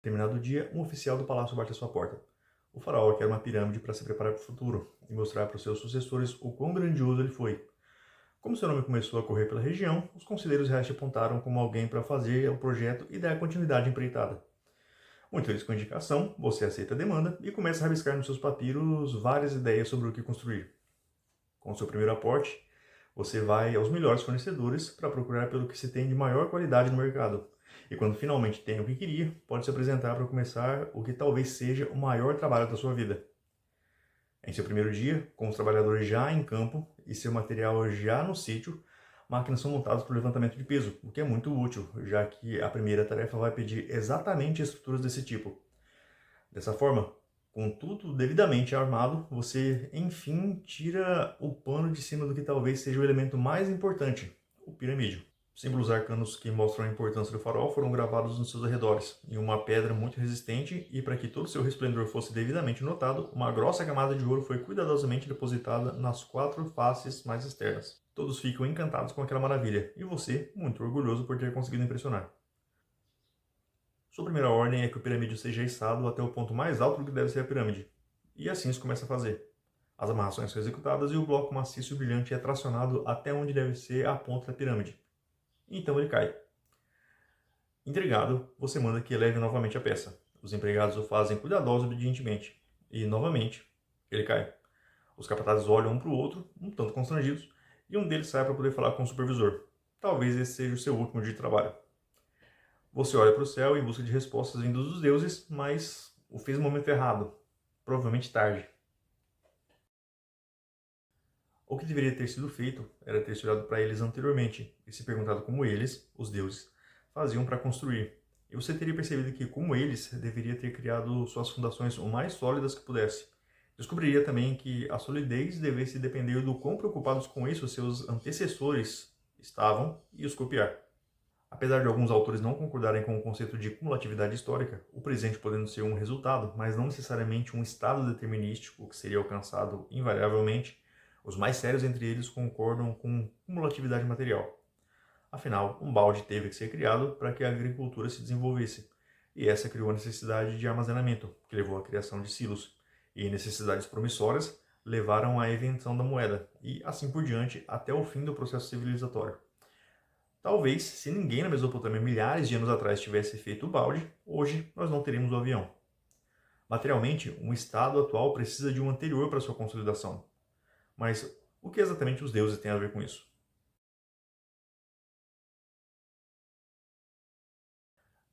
Determinado dia, um oficial do palácio bate à sua porta. O faraó quer uma pirâmide para se preparar para o futuro e mostrar para os seus sucessores o quão grandioso ele foi. Como seu nome começou a correr pela região, os conselheiros reais te apontaram como alguém para fazer o projeto e dar continuidade à empreitada. Muito feliz com a indicação, você aceita a demanda e começa a rabiscar nos seus papiros várias ideias sobre o que construir. Com seu primeiro aporte, você vai aos melhores fornecedores para procurar pelo que se tem de maior qualidade no mercado. E quando finalmente tem o que queria, pode se apresentar para começar o que talvez seja o maior trabalho da sua vida. Em seu primeiro dia, com os trabalhadores já em campo e seu material já no sítio, máquinas são montadas para o levantamento de peso, o que é muito útil, já que a primeira tarefa vai pedir exatamente estruturas desse tipo. Dessa forma, com tudo devidamente armado, você enfim tira o pano de cima do que talvez seja o elemento mais importante, o piramídeo. Símbolos arcanos que mostram a importância do farol foram gravados nos seus arredores, em uma pedra muito resistente, e para que todo seu resplendor fosse devidamente notado, uma grossa camada de ouro foi cuidadosamente depositada nas 4 faces mais externas. Todos ficam encantados com aquela maravilha, e você, muito orgulhoso por ter conseguido impressionar. Sua primeira ordem é que o piramídeo seja içado até o ponto mais alto do que deve ser a pirâmide. E assim se começa a fazer. As amarrações são executadas e o bloco maciço e brilhante é tracionado até onde deve ser a ponta da pirâmide. Então ele cai. Intrigado, você manda que eleve novamente a peça. Os empregados o fazem cuidadosos e obedientemente. E, novamente, ele cai. Os capatazes olham um para o outro, um tanto constrangidos, e um deles sai para poder falar com o supervisor. Talvez esse seja o seu último dia de trabalho. Você olha para o céu em busca de respostas vindas dos deuses, mas o fez no momento errado. Provavelmente tarde. O que deveria ter sido feito era ter se olhado para eles anteriormente e se perguntado como eles, os deuses, faziam para construir. E você teria percebido que, como eles, deveria ter criado suas fundações o mais sólidas que pudesse. Descobriria também que a solidez devesse depender do quão preocupados com isso seus antecessores estavam e os copiar. Apesar de alguns autores não concordarem com o conceito de cumulatividade histórica, o presente podendo ser um resultado, mas não necessariamente um estado determinístico que seria alcançado invariavelmente, os mais sérios entre eles concordam com cumulatividade material. Afinal, um balde teve que ser criado para que a agricultura se desenvolvesse, e essa criou a necessidade de armazenamento, que levou à criação de silos, e necessidades promissórias levaram à invenção da moeda, e assim por diante até o fim do processo civilizatório. Talvez, se ninguém na Mesopotâmia milhares de anos atrás tivesse feito o balde, hoje nós não teríamos o avião. Materialmente, um estado atual precisa de um anterior para sua consolidação. Mas o que exatamente os deuses têm a ver com isso?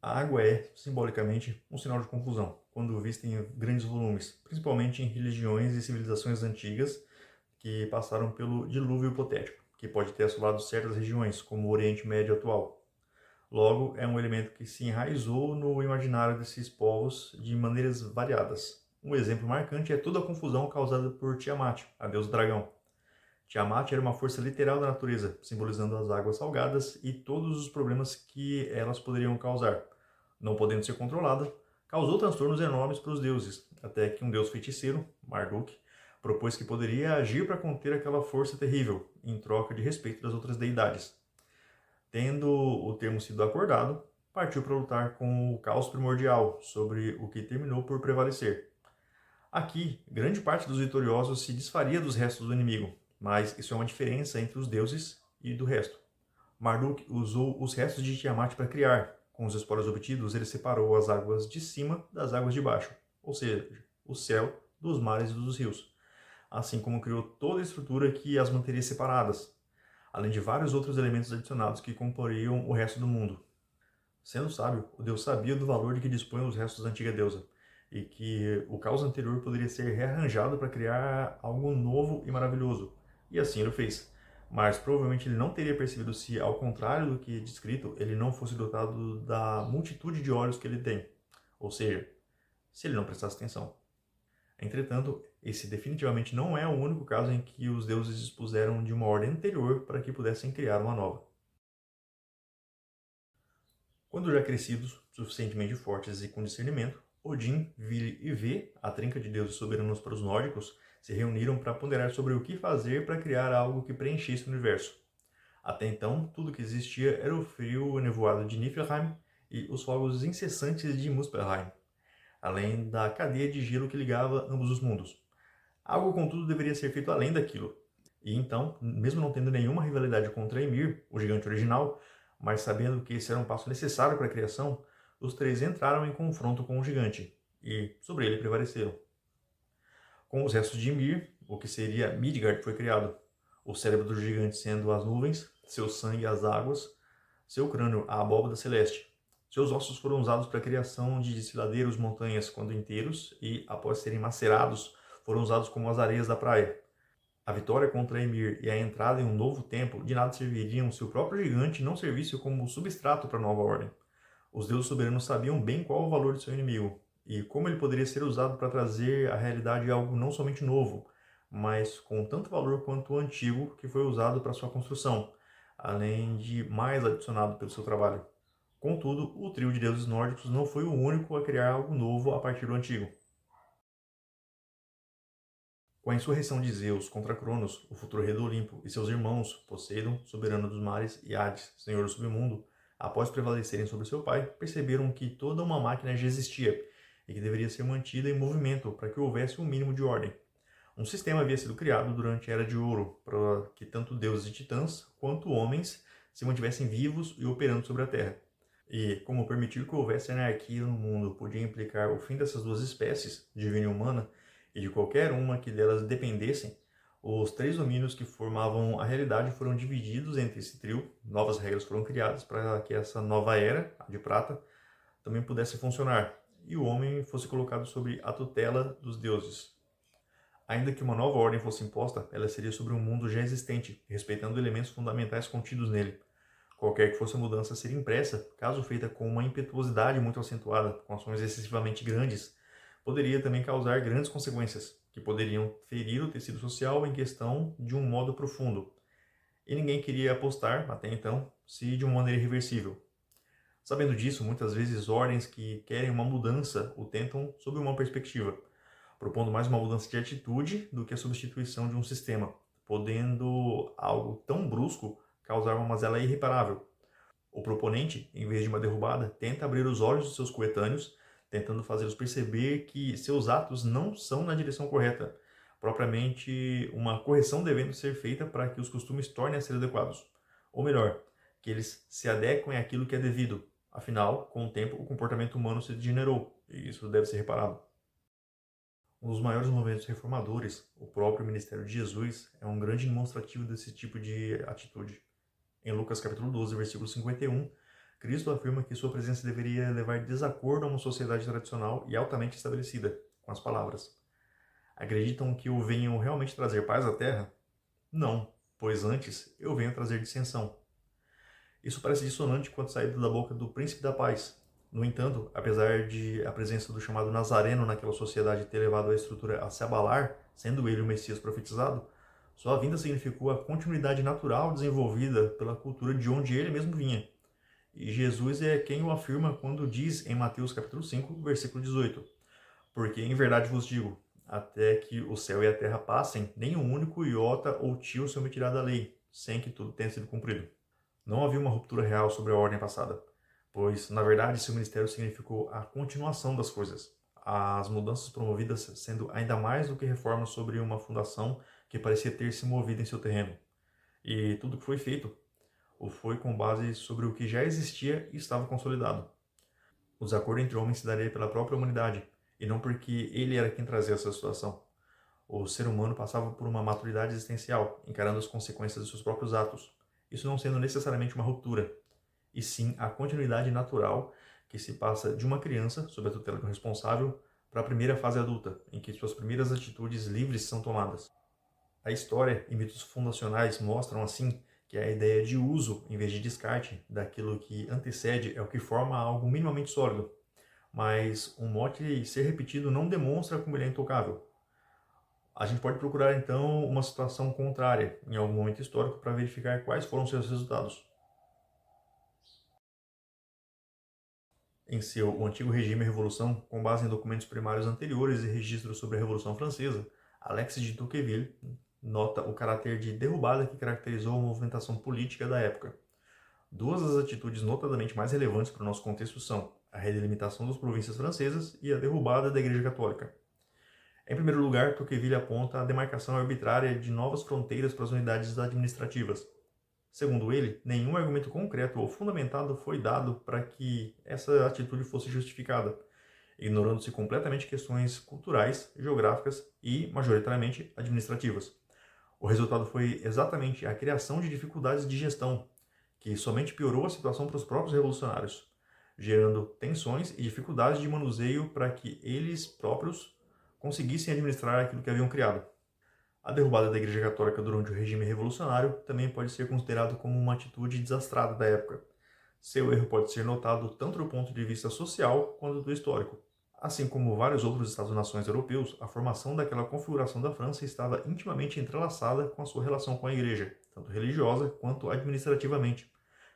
A água é, simbolicamente, um sinal de confusão, quando vista em grandes volumes, principalmente em religiões e civilizações antigas que passaram pelo dilúvio hipotético, que pode ter assolado certas regiões, como o Oriente Médio atual. Logo, é um elemento que se enraizou no imaginário desses povos de maneiras variadas. Um exemplo marcante é toda a confusão causada por Tiamat, a deusa dragão. Tiamat era uma força literal da natureza, simbolizando as águas salgadas e todos os problemas que elas poderiam causar. Não podendo ser controlada, causou transtornos enormes para os deuses, até que um deus feiticeiro, Marduk, propôs que poderia agir para conter aquela força terrível, em troca de respeito das outras deidades. Tendo o termo sido acordado, partiu para lutar com o caos primordial, sobre o que terminou por prevalecer. Aqui, grande parte dos vitoriosos se desfaria dos restos do inimigo, mas isso é uma diferença entre os deuses e do resto. Marduk usou os restos de Tiamat para criar. Com os esporos obtidos, ele separou as águas de cima das águas de baixo, ou seja, o céu dos mares e dos rios, assim como criou toda a estrutura que as manteria separadas, além de vários outros elementos adicionados que comporiam o resto do mundo. Sendo sábio, o deus sabia do valor de que dispunham os restos da antiga deusa, e que o caos anterior poderia ser rearranjado para criar algo novo e maravilhoso. E assim ele o fez. Mas provavelmente ele não teria percebido se, ao contrário do que descrito, ele não fosse dotado da multitude de olhos que ele tem. Ou seja, se ele não prestasse atenção. Entretanto, esse definitivamente não é o único caso em que os deuses dispuseram de uma ordem anterior para que pudessem criar uma nova. Quando já crescidos, suficientemente fortes e com discernimento, Odin, Vili e Ve, a trinca de deuses soberanos para os nórdicos, se reuniram para ponderar sobre o que fazer para criar algo que preenchesse o universo. Até então, tudo que existia era o frio nevoado de Niflheim e os fogos incessantes de Muspelheim, além da cadeia de gelo que ligava ambos os mundos. Algo, contudo, deveria ser feito além daquilo. E então, mesmo não tendo nenhuma rivalidade contra Ymir, o gigante original, mas sabendo que esse era um passo necessário para a criação, os três entraram em confronto com o gigante, e sobre ele prevaleceram. Com os restos de Ymir, o que seria Midgard foi criado, o cérebro do gigante sendo as nuvens, seu sangue as águas, seu crânio a abóbada celeste. Seus ossos foram usados para a criação de desfiladeiros montanhas quando inteiros e, após serem macerados, foram usados como as areias da praia. A vitória contra Ymir e a entrada em um novo templo de nada serviriam se o próprio gigante não servisse como substrato para a nova ordem. Os deuses soberanos sabiam bem qual o valor de seu inimigo e como ele poderia ser usado para trazer à realidade algo não somente novo, mas com tanto valor quanto o antigo que foi usado para sua construção, além de mais adicionado pelo seu trabalho. Contudo, o trio de deuses nórdicos não foi o único a criar algo novo a partir do antigo. Com a insurreição de Zeus contra Cronos, o futuro rei do Olimpo, e seus irmãos, Poseidon, soberano dos mares, e Hades, senhor do submundo, após prevalecerem sobre seu pai, perceberam que toda uma máquina já existia e que deveria ser mantida em movimento para que houvesse um mínimo de ordem. Um sistema havia sido criado durante a Era de Ouro para que tanto deuses e titãs quanto homens se mantivessem vivos e operando sobre a Terra. E, como permitir que houvesse anarquia no mundo podia implicar o fim dessas duas espécies, divina e humana, e de qualquer uma que delas dependessem, os três domínios que formavam a realidade foram divididos entre esse trio, novas regras foram criadas para que essa nova era, a de prata, também pudesse funcionar, e o homem fosse colocado sob a tutela dos deuses. Ainda que uma nova ordem fosse imposta, ela seria sobre um mundo já existente, respeitando elementos fundamentais contidos nele. Qualquer que fosse a mudança a ser impressa, caso feita com uma impetuosidade muito acentuada, com ações excessivamente grandes, poderia também causar grandes consequências, que poderiam ferir o tecido social em questão de um modo profundo. E ninguém queria apostar, até então, se de uma maneira irreversível. Sabendo disso, muitas vezes ordens que querem uma mudança o tentam sob uma perspectiva, propondo mais uma mudança de atitude do que a substituição de um sistema, podendo algo tão brusco causar uma mazela irreparável. O proponente, em vez de uma derrubada, tenta abrir os olhos dos seus coetâneos, tentando fazê-los perceber que seus atos não são na direção correta, propriamente uma correção devendo ser feita para que os costumes tornem a ser adequados. Ou melhor, que eles se adequem àquilo que é devido. Afinal, com o tempo, o comportamento humano se degenerou, e isso deve ser reparado. Um dos maiores movimentos reformadores, o próprio ministério de Jesus, é um grande demonstrativo desse tipo de atitude. Em Lucas capítulo 12, versículo 51, Cristo afirma que sua presença deveria levar desacordo a uma sociedade tradicional e altamente estabelecida, com as palavras: acreditam que eu venho realmente trazer paz à terra? Não, pois antes eu venho trazer dissensão. Isso parece dissonante quando saído da boca do príncipe da paz. No entanto, apesar de a presença do chamado Nazareno naquela sociedade ter levado a estrutura a se abalar, sendo ele o Messias profetizado, sua vinda significou a continuidade natural desenvolvida pela cultura de onde ele mesmo vinha. E Jesus é quem o afirma quando diz em Mateus capítulo 5, versículo 18: porque em verdade vos digo, até que o céu e a terra passem, nem um único iota ou tio se omitirá da lei, sem que tudo tenha sido cumprido. Não havia uma ruptura real sobre a ordem passada, pois, na verdade, seu ministério significou a continuação das coisas, as mudanças promovidas sendo ainda mais do que reformas sobre uma fundação que parecia ter se movido em seu terreno. E tudo que foi feito ou foi com base sobre o que já existia e estava consolidado. O desacordo entre homens se daria pela própria humanidade, e não porque ele era quem trazia essa situação. O ser humano passava por uma maturidade existencial, encarando as consequências de seus próprios atos, isso não sendo necessariamente uma ruptura, e sim a continuidade natural que se passa de uma criança, sob a tutela de um responsável, para a primeira fase adulta, em que suas primeiras atitudes livres são tomadas. A história e mitos fundacionais mostram, assim, que a ideia de uso, em vez de descarte, daquilo que antecede é o que forma algo minimamente sólido, mas um mote ser repetido não demonstra como ele é intocável. A gente pode procurar, então, uma situação contrária em algum momento histórico para verificar quais foram seus resultados. Em seu O Antigo Regime e Revolução, com base em documentos primários anteriores e registros sobre a Revolução Francesa, Alexis de Tocqueville nota o caráter de derrubada que caracterizou a movimentação política da época. Duas das atitudes notadamente mais relevantes para o nosso contexto são a redelimitação das províncias francesas e a derrubada da Igreja Católica. Em primeiro lugar, Tocqueville aponta a demarcação arbitrária de novas fronteiras para as unidades administrativas. Segundo ele, nenhum argumento concreto ou fundamentado foi dado para que essa atitude fosse justificada, ignorando-se completamente questões culturais, geográficas e, majoritariamente, administrativas. O resultado foi exatamente a criação de dificuldades de gestão, que somente piorou a situação para os próprios revolucionários, gerando tensões e dificuldades de manuseio para que eles próprios conseguissem administrar aquilo que haviam criado. A derrubada da Igreja Católica durante o regime revolucionário também pode ser considerado como uma atitude desastrada da época. Seu erro pode ser notado tanto do ponto de vista social quanto do histórico. Assim como vários outros Estados-nações europeus, a formação daquela configuração da França estava intimamente entrelaçada com a sua relação com a Igreja, tanto religiosa quanto administrativamente,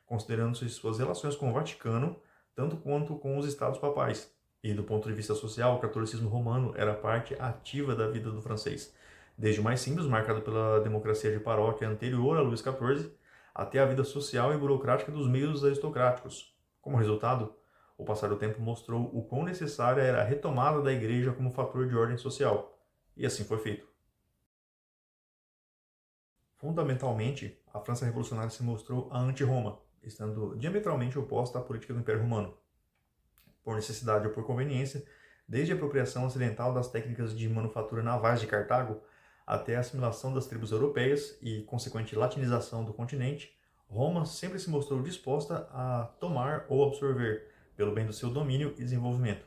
considerando-se suas relações com o Vaticano, tanto quanto com os Estados papais. E do ponto de vista social, o catolicismo romano era parte ativa da vida do francês, desde o mais simples, marcado pela democracia de paróquia anterior a Luís XIV, até a vida social e burocrática dos meios aristocráticos. Como resultado, o passar do tempo mostrou o quão necessária era a retomada da Igreja como fator de ordem social. E assim foi feito. Fundamentalmente, a França revolucionária se mostrou a anti-Roma, estando diametralmente oposta à política do Império Romano. Por necessidade ou por conveniência, desde a apropriação ocidental das técnicas de manufatura navais de Cartago até a assimilação das tribos europeias e consequente latinização do continente, Roma sempre se mostrou disposta a tomar ou absorver, pelo bem do seu domínio e desenvolvimento.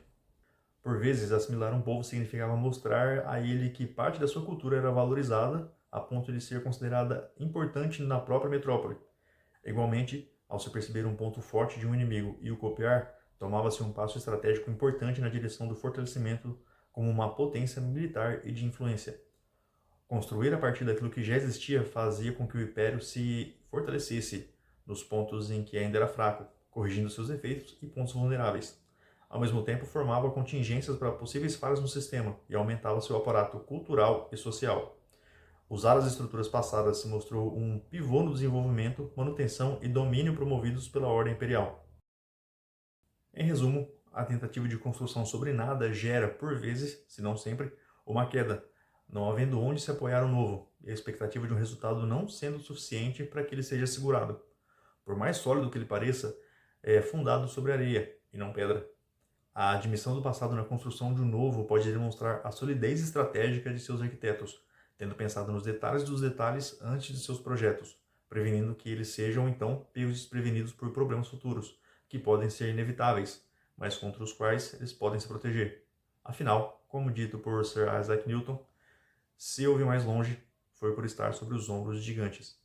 Por vezes, assimilar um povo significava mostrar a ele que parte da sua cultura era valorizada a ponto de ser considerada importante na própria metrópole. Igualmente, ao se perceber um ponto forte de um inimigo e o copiar, tomava-se um passo estratégico importante na direção do fortalecimento como uma potência militar e de influência. Construir a partir daquilo que já existia fazia com que o império se fortalecesse nos pontos em que ainda era fraco, corrigindo seus defeitos e pontos vulneráveis. Ao mesmo tempo, formava contingências para possíveis falhas no sistema e aumentava seu aparato cultural e social. Usar as estruturas passadas se mostrou um pivô no desenvolvimento, manutenção e domínio promovidos pela ordem imperial. Em resumo, a tentativa de construção sobre nada gera, por vezes, se não sempre, uma queda, não havendo onde se apoiar o novo, e a expectativa de um resultado não sendo suficiente para que ele seja segurado. Por mais sólido que ele pareça, é fundado sobre areia e não pedra. A admissão do passado na construção de um novo pode demonstrar a solidez estratégica de seus arquitetos, tendo pensado nos detalhes dos detalhes antes de seus projetos, prevenindo que eles sejam então pegos desprevenidos por problemas futuros, que podem ser inevitáveis, mas contra os quais eles podem se proteger. Afinal, como dito por Sir Isaac Newton, se eu vi mais longe, foi por estar sobre os ombros de gigantes.